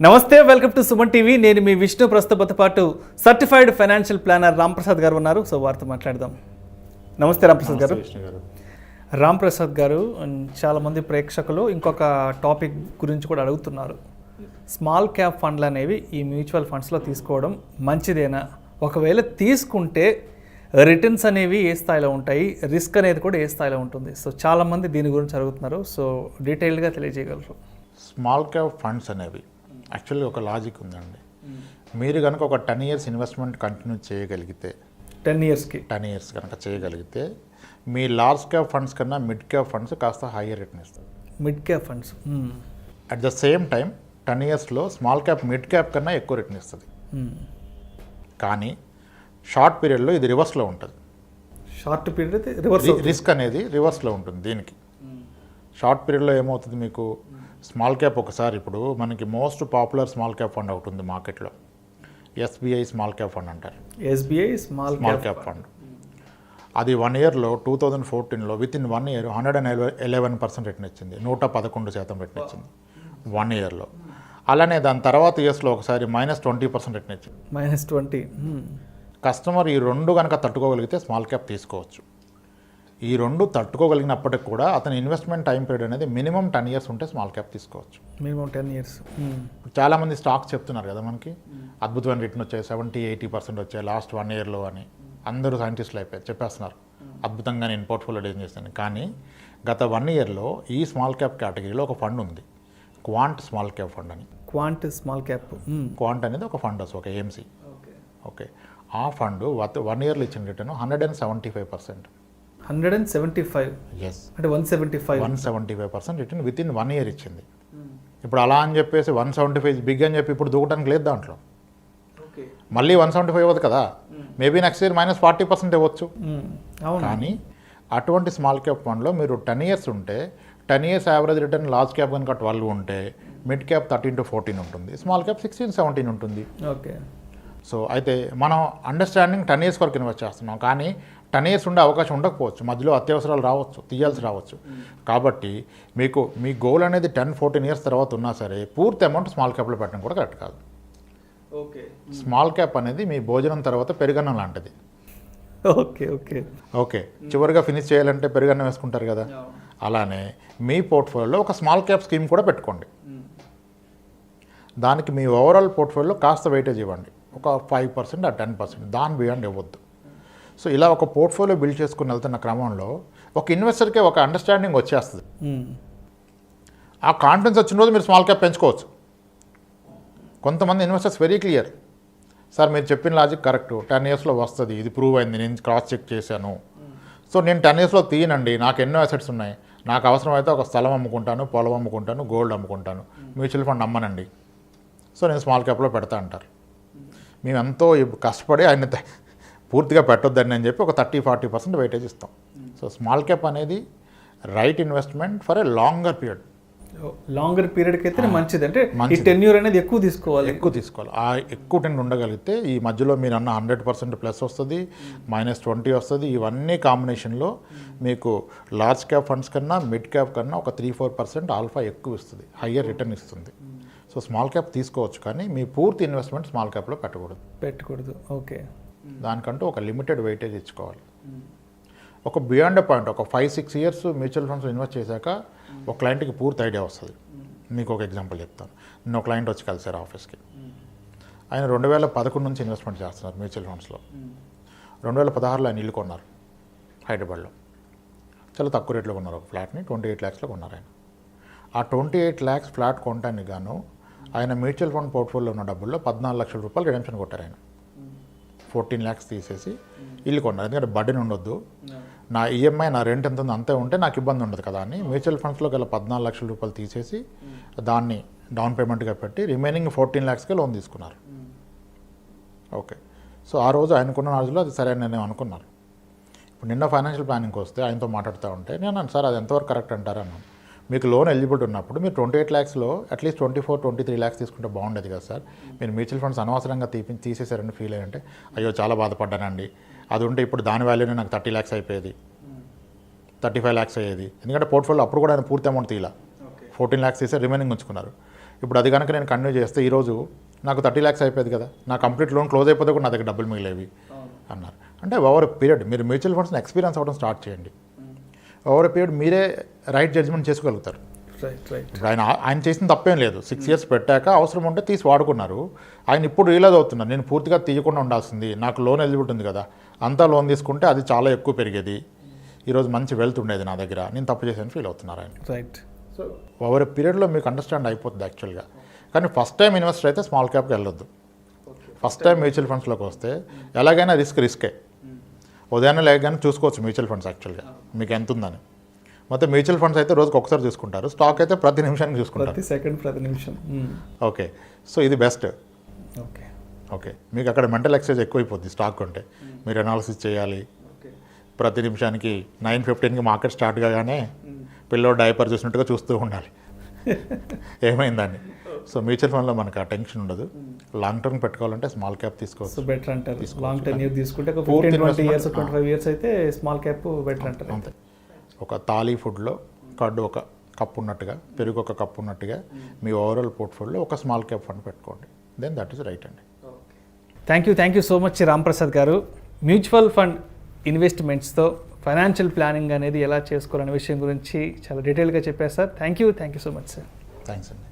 నమస్తే, welcome to Suman TV. నేను మీ విష్ణు. ప్రస్తుతంతో పాటు సర్టిఫైడ్ ఫైనాన్షియల్ ప్లానర్ రాంప్రసాద్ గారు ఉన్నారు. సో వారితో మాట్లాడదాం. నమస్తే రాంప్రసాద్ గారు. రాంప్రసాద్ గారు, చాలామంది ప్రేక్షకులు ఇంకొక టాపిక్ గురించి కూడా అడుగుతున్నారు. స్మాల్ క్యాప్ ఫండ్లు అనేవి ఈ మ్యూచువల్ ఫండ్స్లో తీసుకోవడం మంచిదేనా? ఒకవేళ తీసుకుంటే రిటర్న్స్ అనేవి ఏ స్థాయిలో ఉంటాయి, రిస్క్ అనేది కూడా ఏ స్థాయిలో ఉంటుంది? సో చాలామంది దీని గురించి అడుగుతున్నారు. సో డీటెయిల్డ్గా తెలియజేయగలరు. స్మాల్ క్యాప్ ఫండ్స్ అనేవి యాక్చువల్లీ ఒక లాజిక్ ఉందండి. మీరు కనుక ఒక 10 years ఇన్వెస్ట్మెంట్ కంటిన్యూ చేయగలిగితే, 10 years కనుక చేయగలిగితే మీ లార్జ్ క్యాప్ ఫండ్స్ కన్నా మిడ్ క్యాప్ ఫండ్స్ కాస్త హైయర్ రిటర్న్ ఇస్తుంది. Mid cap funds at the same time 10 yearsలో స్మాల్ క్యాప్ మిడ్ క్యాప్ కన్నా ఎక్కువ రిటర్న్ ఇస్తుంది. కానీ షార్ట్ పీరియడ్లో ఇది రివర్స్లో ఉంటుంది. షార్ట్ పీరియడ్ రివర్స్ రిస్క్ అనేది రివర్స్లో ఉంటుంది. దీనికి షార్ట్ పీరియడ్లో ఏమవుతుంది, మీకు స్మాల్ క్యాప్ ఒకసారి ఇప్పుడు మనకి most popular small cap fund ఒకటి ఉంది మార్కెట్లో, ఎస్బీఐ స్మాల్ క్యాప్ ఫండ్ అంటారు. SBI small cap fund. అది 1 yearలో 2014లో విత్ ఇన్ 1 year 111% రిటర్న్ ఇచ్చింది. 111% రిటర్న్ ఇచ్చింది 1 yearలో. అలానే దాని తర్వాత ఇయర్స్లో ఒకసారి -20% రిటర్న్ ఇచ్చింది. -20. కస్టమర్ ఈ రెండు కనుక తట్టుకోగలిగితే స్మాల్ క్యాప్ తీసుకోవచ్చు. ఈ రెండు తట్టుకోగలిగినప్పటికి కూడా అతని ఇన్వెస్ట్మెంట్ టైం పీరియడ్ అనేది మినిమం 10 years ఉంటే స్మాల్ క్యాప్ తీసుకోవచ్చు. Minimum 10 years. చాలామంది స్టాక్స్ చెప్తున్నారు కదా మనకి అద్భుతమైన రిటర్న్ వచ్చాయి, 70-80% వచ్చాయి లాస్ట్ 1 yearలో అని. అందరూ సైంటిస్టులు అయిపోయారు, చెప్పేస్తున్నారు అద్భుతంగా నేను పోర్ట్ఫోలియో డిజైన్ చేస్తాను. కానీ గత 1 yearలో ఈ స్మాల్ క్యాప్ కేటగిరీలో ఒక ఫండ్ ఉంది, క్వాంట్ స్మాల్ క్యాప్ ఫండ్ అని. Quant small cap. క్వాంట్ అనేది ఒక ఫండ్, ఒక ఏఎంసీ. ఓకే, ఆ ఫండ్ 1 yearలో ఇచ్చిన రిటర్న్ 175%. 175. ఎస్, అంటే 175% రిటర్న్ విత్ ఇన్ 1 year ఇచ్చింది. ఇప్పుడు అలా అని చెప్పేసి 175 బిగ్ అని చెప్పి ఇప్పుడు దూకడానికి లేదు దాంట్లో. మళ్ళీ 175 అవ్వదు కదా, మేబీ నెక్స్ట్ ఇయర్ -40% ఇవ్వచ్చు. కానీ అటువంటి స్మాల్ క్యాప్ ఫండ్లో మీరు 10 years ఉంటే 10 years average return large cap కనుక 12 ఉంటే మిడ్ క్యాప్ 13-14 ఉంటుంది, స్మాల్ క్యాప్ 16-17 ఉంటుంది. ఓకే. సో అయితే మనం అండర్స్టాండింగ్ 10 years వరకు ఇన్వెస్ట్ చేస్తున్నాం, కానీ 10 years ఉండే అవకాశం ఉండకపోవచ్చు, మధ్యలో అత్యవసరాలు రావచ్చు, తీయాల్సి రావచ్చు. కాబట్టి మీకు మీ గోల్ అనేది 10-14 years తర్వాత ఉన్నా సరే పూర్తి అమౌంట్ స్మాల్ క్యాప్లో పెట్టడం కూడా కరెక్ట్ కాదు. ఓకే. స్మాల్ క్యాప్ అనేది మీ భోజనం తర్వాత పెరుగన్నం లాంటిది. ఓకే ఓకే ఓకే, చివరిగా ఫినిష్ చేయాలంటే పెరుగన్నం వేసుకుంటారు కదా, అలానే మీ పోర్ట్ఫోలియోలో ఒక స్మాల్ క్యాప్ స్కీమ్ కూడా పెట్టుకోండి. దానికి మీ ఓవరాల్ పోర్ట్ఫోలియోలో కాస్త వెయిటేజ్ ఇవ్వండి, ఒక 5% ఆ 10%, దాని బియాండ్ ఇవ్వద్దు. సో ఇలా ఒక పోర్ట్ఫోలియో బిల్డ్ చేసుకుని వెళ్తున్న క్రమంలో ఒక ఇన్వెస్టర్కే ఒక అండర్స్టాండింగ్ వచ్చేస్తుంది. ఆ కాన్ఫిడెన్స్ వచ్చిన రోజు మీరు స్మాల్ క్యాప్ పెంచుకోవచ్చు. కొంతమంది ఇన్వెస్టర్స్ వెరీ క్లియర్, సార్ మీరు చెప్పిన లాజిక్ కరెక్ట్, 10 yearsలో వస్తుంది, ఇది ప్రూవ్ అయింది, నేను క్రాస్ చెక్ చేశాను, సో నేను 10 yearsలో తీయనండి, నాకు ఎన్నో అసెట్స్ ఉన్నాయి, నాకు అవసరమైతే ఒక స్థలం అమ్ముకుంటాను, పొలం అమ్ముకుంటాను, గోల్డ్ అమ్ముకుంటాను, మ్యూచువల్ ఫండ్ అమ్మనండి, సో నేను స్మాల్ క్యాప్లో పెడతా అంటారు. మేము ఎంతో కష్టపడి ఆయన పూర్తిగా పెట్టొద్దని అని చెప్పి ఒక 30-40% వెయిటేజ్ ఇస్తాం. సో స్మాల్ క్యాప్ అనేది right investment for a longer period. Longer పీరియడ్కి అయితే మంచిది. అంటే ఈ టెన్యూర్ అనేది ఎక్కువ తీసుకోవాలి. ఆ ఎక్కువ టెన్ ఉండగలిగితే ఈ మధ్యలో మీరు అన్న 100% ప్లస్ వస్తుంది, -20 వస్తుంది. ఇవన్నీ కాంబినేషన్లో మీకు లార్జ్ క్యాప్ ఫండ్స్ కన్నా మిడ్ క్యాప్ కన్నా ఒక 3-4% ఆల్ఫా ఎక్కువ ఇస్తుంది, హయ్యర్ రిటర్న్ ఇస్తుంది. సో స్మాల్ క్యాప్ తీసుకోవచ్చు, కానీ మీ పూర్తి ఇన్వెస్ట్మెంట్ స్మాల్ క్యాప్లో పెట్టకూడదు. ఓకే. దానికంటూ ఒక లిమిటెడ్ వెయిటేజ్ ఇచ్చుకోవాలి. ఒక బియాండ్ పాయింట్, ఒక 5-6 years మ్యూచువల్ ఫండ్స్ ఇన్వెస్ట్ చేశాక ఒక క్లయింట్కి పూర్తి ఐడియా వస్తుంది. మీకు ఒక ఎగ్జాంపుల్ చెప్తాను. నేను ఒక క్లయింట్ వచ్చి కలిసారు ఆఫీస్కి. ఆయన 2011 నుంచి ఇన్వెస్ట్మెంట్ చేస్తున్నారు మ్యూచువల్ ఫండ్స్లో. 2016లో ఆయన ఇల్లు కొన్నారు హైదరాబాద్లో. చాలా తక్కువ రేట్లో కొన్నారు, ఒక ఫ్లాట్ని 28 lakhsలో కొన్నారు ఆయన. ఆ 28 lakhs ఫ్లాట్ కొనడానికి గాను ఆయన మ్యూచువల్ ఫండ్ పోర్ట్ఫోలియో ఉన్న డబ్బుల్లో 14 లక్షల రూపాయలు రిడెంప్షన్ కొట్టారు ఆయన. 14 lakhs తీసేసి ఇల్లు కొన్నారు. ఎందుకంటే బడ్డీని ఉండొద్దు, నా ఈఎంఐ నా రెంట్ ఎంత ఉందో అంతే ఉంటే నాకు ఇబ్బంది ఉండదు కదా అని మ్యూచువల్ ఫండ్స్లో గల 14 లక్షల రూపాయలు తీసేసి దాన్ని డౌన్ పేమెంట్గా పెట్టి రిమైనింగ్ 14 lakhsకే లోన్ తీసుకున్నారు. ఓకే. సో ఆ రోజు ఆయనకున్న నాలెడ్జ్లో అది సరైన నిర్ణయం అనుకున్నారు. ఇప్పుడు నిన్న ఫైనాన్షియల్ ప్లానింగ్కి వస్తే ఆయనతో మాట్లాడుతూ ఉంటే నేను అన్నాను, సార్ అది ఎంతవరకు కరెక్ట్ అంటారు అన్నాను. మీకు లోన్ ఎలిజిబిలిటీ ఉన్నప్పుడు మీరు 28 lakhsలో అట్లీస్ట్ 24-23 lakhs తీసుకుంటే బాగుండేది కదా సార్, మీరు మ్యూచువల్ ఫండ్స్ అనవసరంగా తీసేశారని ఫీల్ అయ్యంటే, అయ్యో చాలా బాధపడ్డానండి, అది ఉంటే ఇప్పుడు దాని వాల్యూనే నాకు 30 lakhs అయిపోయేది, 35 lakhs అయ్యేది. ఎందుకంటే పోర్ట్ఫోలియో అప్పుడు కూడా ఆయన పూర్తి అమౌంట్ తీయాల, 14 lakhs తీసే రిమైనింగ్ ఉంచుకున్నారు. ఇప్పుడు అది కనుక నేను కంటిన్యూ చేస్తే ఈరోజు నాకు 30 lakhs అయిపోయేది కదా, నా కంప్లీట్ లోన్ క్లోజ్ అయిపోతే కూడా నా దగ్గర డబ్బులు మిగిలేవి అన్నారు. అంటే ఓవర్ పీరియడ్ మీరు మ్యూచువల్ ఫండ్స్ని ఎక్స్పీరియన్స్ అవ్వడం స్టార్ట్ చేయండి. ఓవర్ పీరియడ్ మీరే రైట్ జడ్జ్మెంట్ చేసుకోగలుగుతారు. ఇప్పుడు ఆయన చేసిన తప్పేం లేదు. 6 years పెట్టాక అవసరం ఉంటే తీసి వాడుకున్నారు. ఆయన ఇప్పుడు రియలైజ్ అవుతున్నారు, నేను పూర్తిగా తీయకుండా ఉండాల్సింది, నాకు లోన్ ఎలిజిబిలిటీ ఉంది కదా, అంతా లోన్ తీసుకుంటే అది చాలా ఎక్కువ పెరిగేది, ఈరోజు మంచి వెల్త్ ఉండేది నా దగ్గర, నేను తప్పు చేశాను ఫీల్ అవుతున్నారు ఆయన. రైట్. సో ఓవర్ పీరియడ్లో మీకు అండర్స్టాండ్ అయిపోతుంది యాక్చువల్గా. కానీ ఫస్ట్ టైం ఇన్వెస్టర్ అయితే స్మాల్ క్యాప్కి వెళ్ళొద్దు. ఫస్ట్ టైం మ్యూచువల్ ఫండ్స్లోకి వస్తే ఎలాగైనా రిస్కే. ఉదయాన్నే లేకగానే చూసుకోవచ్చు మ్యూచువల్ ఫండ్స్ యాక్చువల్గా మీకు ఎంత ఉందని. మొత్తం మ్యూచువల్ ఫండ్స్ అయితే రోజుకి ఒకసారి చూసుకుంటారు, స్టాక్ అయితే ప్రతి నిమిషానికి చూసుకుంటారు, ప్రతి నిమిషం. ఓకే, సో ఇది బెస్ట్. ఓకే, మీకు అక్కడ మెంటల్ ఎక్సర్సైజ్ ఎక్కువైపోద్ది. స్టాక్ ఉంటే మీరు అనాలిసిస్ చేయాలి ప్రతి నిమిషానికి. 9:15కి మార్కెట్ స్టార్ట్ కాగానే పిల్లోడు డైపర్ చూసినట్టుగా చూస్తూ ఉండాలి ఏమైందని. సో మ్యూచువల్ ఫండ్లో మనకు ఆ టెన్షన్ ఉండదు. లాంగ్ టర్మ్ పెట్టుకోవాలంటే స్మాల్ క్యాప్ తీసుకోవచ్చు. బెటర్ అంటారు. లాంగ్ టెన్యూర్ తీసుకుంటే 15-20 years 25 years అయితే స్మాల్ క్యాప్ బెటర్ అంటారు. అంతే. ఒక థాలీ ఫుడ్లో కర్డ్ ఒక కప్ ఉన్నట్టుగా, పెరుగు ఒక కప్ ఉన్నట్టుగా మీ ఓవరాల్ పోర్ట్ఫోలియోలో ఒక స్మాల్ క్యాప్ ఫండ్ పెట్టుకోండి. దెన్ దట్ ఈస్ రైట్ అండి. Thank you so much Ramprasad గారు. మ్యూచువల్ ఫండ్ ఇన్వెస్ట్మెంట్స్తో ఫైనాన్షియల్ ప్లానింగ్ అనేది ఎలా చేసుకోవాలనే విషయం గురించి చాలా డీటెయిల్గా చెప్పారు sir. Thank you so much sir. Thanks అండి.